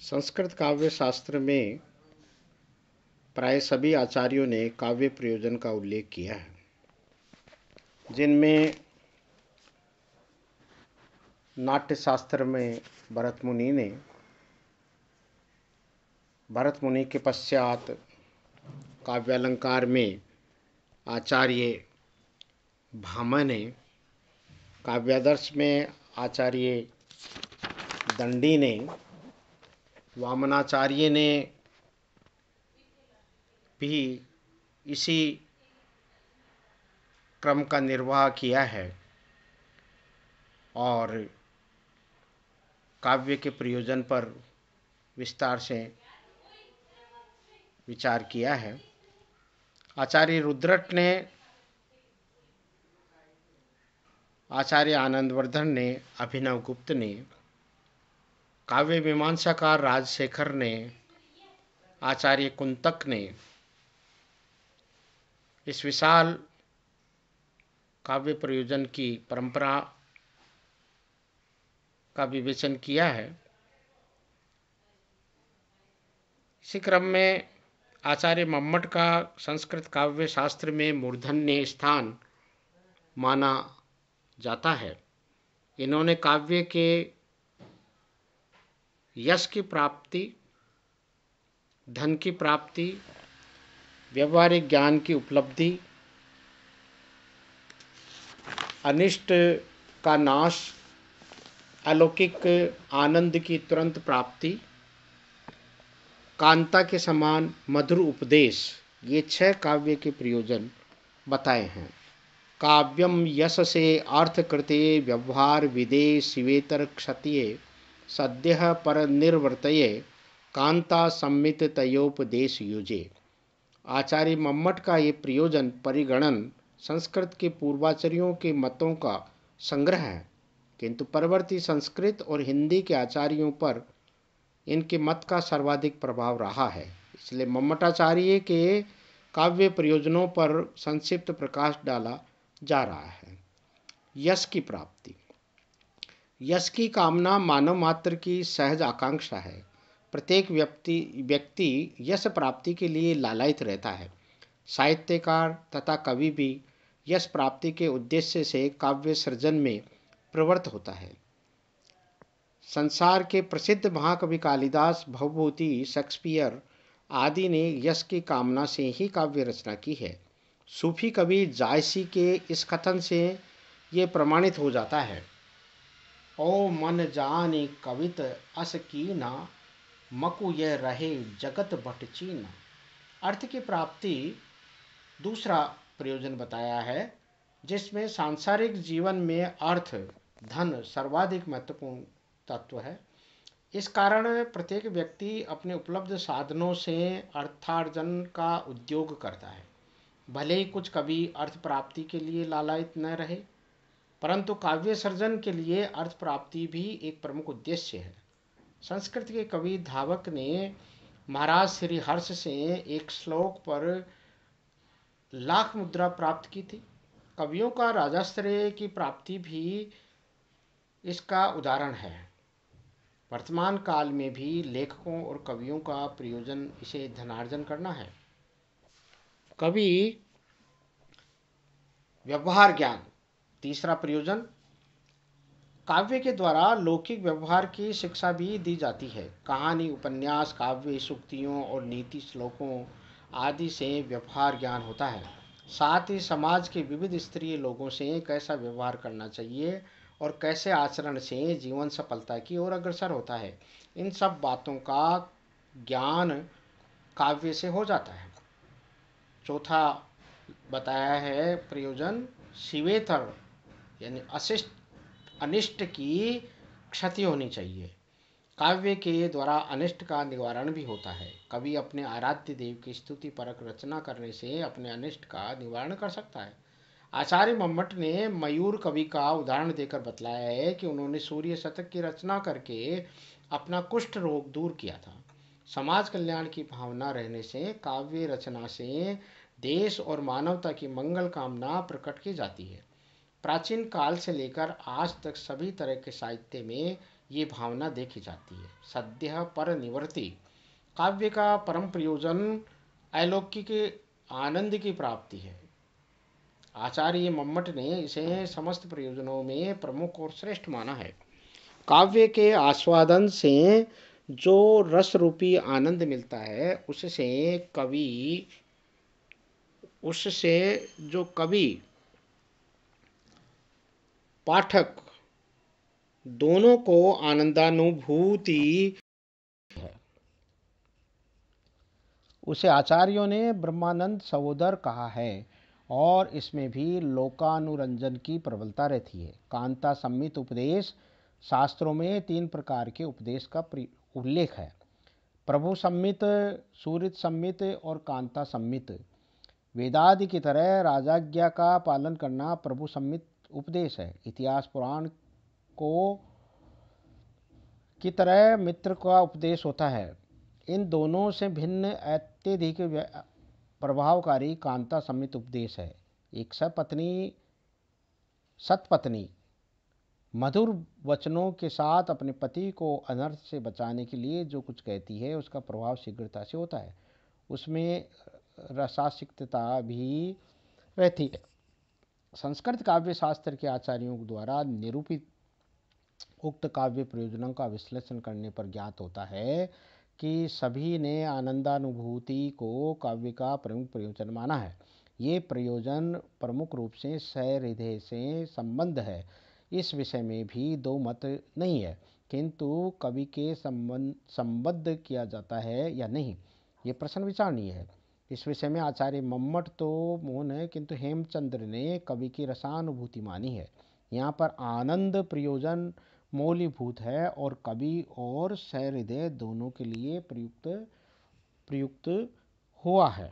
संस्कृत काव्य शास्त्र में प्राय सभी आचार्यों ने काव्य प्रयोजन का उल्लेख किया है, जिनमें नाट्य शास्त्र में भरत मुनि के पश्चात काव्यालंकार में आचार्य भामह ने, काव्यादर्श में आचार्य दंडी ने, वामनाचार्य ने भी इसी क्रम का निर्वाह किया है और काव्य के प्रयोजन पर विस्तार से विचार किया है। आचार्य रुद्रट ने, आचार्य आनंदवर्धन ने, अभिनव गुप्त ने, काव्य मीमांसाकार राजशेखर ने, आचार्य कुंतक ने इस विशाल काव्य प्रयोजन की परंपरा का विवेचन किया है। इसी क्रम में आचार्य मम्मट का संस्कृत काव्य शास्त्र में मूर्धन्य स्थान माना जाता है। इन्होंने काव्य के यश की प्राप्ति, धन की प्राप्ति, व्यवहारिक ज्ञान की उपलब्धि, अनिष्ट का नाश, अलौकिक आनंद की तुरंत प्राप्ति, कांता के समान मधुर उपदेश, ये 6 काव्य के प्रयोजन बताए हैं। काव्यम यश से अर्थ कृते व्यवहार विदे शिवेतर क्षतिये सद्यः पर निर्वर्तये कांता सम्मित तयोपदेश युजे। आचार्य मम्मट का ये प्रयोजन परिगणन संस्कृत के पूर्वाचार्यों के मतों का संग्रह है, किंतु परवर्ती संस्कृत और हिंदी के आचार्यों पर इनके मत का सर्वाधिक प्रभाव रहा है। इसलिए मम्मटाचार्य के काव्य प्रयोजनों पर संक्षिप्त प्रकाश डाला जा रहा है। यश की प्राप्ति। यश की कामना मानव मात्र की सहज आकांक्षा है। प्रत्येक व्यक्ति यश प्राप्ति के लिए लालायित रहता है। साहित्यकार तथा कवि भी यश प्राप्ति के उद्देश्य से काव्य सृजन में प्रवृत्त होता है। संसार के प्रसिद्ध महाकवि कालिदास, भवभूति, शेक्सपियर आदि ने यश की कामना से ही काव्य रचना की है। सूफी कवि जायसी के इस कथन से ये प्रमाणित हो जाता है, ओ मन जाने कवित अस कीना मकु यह रहे जगत बट चीना। अर्थ की प्राप्ति दूसरा प्रयोजन बताया है, जिसमें सांसारिक जीवन में अर्थ, धन सर्वाधिक महत्वपूर्ण तत्व है। इस कारण प्रत्येक व्यक्ति अपने उपलब्ध साधनों से अर्थार्जन का उद्योग करता है। भले ही कुछ कवि अर्थ प्राप्ति के लिए लालायित न रहे, परंतु काव्य सर्जन के लिए अर्थ प्राप्ति भी एक प्रमुख उद्देश्य है। संस्कृत के कवि धावक ने महाराज श्री हर्ष से एक श्लोक पर लाख मुद्रा प्राप्त की थी। कवियों का राजाश्रय की प्राप्ति भी इसका उदाहरण है। वर्तमान काल में भी लेखकों और कवियों का प्रयोजन इसे धनार्जन करना है। कवि व्यवहार ज्ञान, तीसरा प्रयोजन। काव्य के द्वारा लौकिक व्यवहार की शिक्षा भी दी जाती है। कहानी, उपन्यास, काव्य, सूक्तियों और नीति श्लोकों आदि से व्यवहार ज्ञान होता है। साथ ही समाज के विविध स्तरीय लोगों से कैसा व्यवहार करना चाहिए और कैसे आचरण से जीवन सफलता की ओर अग्रसर होता है, इन सब बातों का ज्ञान काव्य से हो जाता है। चौथा बताया है प्रयोजन शिवेतर, यानी अनिष्ट की क्षति होनी चाहिए। काव्य के द्वारा अनिष्ट का निवारण भी होता है। कवि अपने आराध्य देव की स्तुति परक रचना करने से अपने अनिष्ट का निवारण कर सकता है। आचार्य मम्मट ने मयूर कवि का उदाहरण देकर बतलाया है कि उन्होंने सूर्य शतक की रचना करके अपना कुष्ठ रोग दूर किया था। समाज कल्याण की भावना रहने से काव्य रचना से देश और मानवता की मंगल कामना प्रकट की जाती है। प्राचीन काल से लेकर आज तक सभी तरह के साहित्य में ये भावना देखी जाती है। सद्य पर निवर्ती काव्य का परम प्रयोजन अलौकिक आनंद की प्राप्ति है। आचार्य मम्मट ने इसे समस्त प्रयोजनों में प्रमुख और श्रेष्ठ माना है। काव्य के आस्वादन से जो रस रूपी आनंद मिलता है, उससे जो कवि पाठक दोनों को आनंदानुभूति है। उसे आचार्यों ने ब्रह्मानंद सहोदर कहा है और इसमें भी लोकानुरंजन की प्रबलता रहती है। कांता संहित उपदेश शास्त्रों में 3 प्रकार के उपदेश का उल्लेख है। प्रभु संहित, सूरित संहित और कांता संहित। वेदादि की तरह राजाज्ञा का पालन करना प्रभु संहित उपदेश है। इतिहास पुराण को की तरह मित्र का उपदेश होता है। इन दोनों से भिन्न अत्यधिक प्रभावकारी कांता संहित उपदेश है। एक सतपत्नी मधुर वचनों के साथ अपने पति को अनर्थ से बचाने के लिए जो कुछ कहती है, उसका प्रभाव शीघ्रता से होता है। उसमें रसासिकता भी रहती है। संस्कृत काव्य शास्त्र के आचार्यों द्वारा निरूपित उक्त काव्य प्रयोजनों का विश्लेषण करने पर ज्ञात होता है कि सभी ने आनंदानुभूति को काव्य का प्रमुख प्रयोजन माना है। ये प्रयोजन प्रमुख रूप से सहृदय से संबंध है। इस विषय में भी दो मत नहीं है, किंतु कवि के संबद्ध किया जाता है या नहीं, ये प्रश्न विचारणीय है। इस विषय में आचार्य मम्मट तो मौन है, किंतु हेमचंद्र ने कवि की रसानुभूति मानी है। यहाँ पर आनंद प्रयोजन मौलीभूत है और कवि और सहृदय दोनों के लिए प्रयुक्त हुआ है।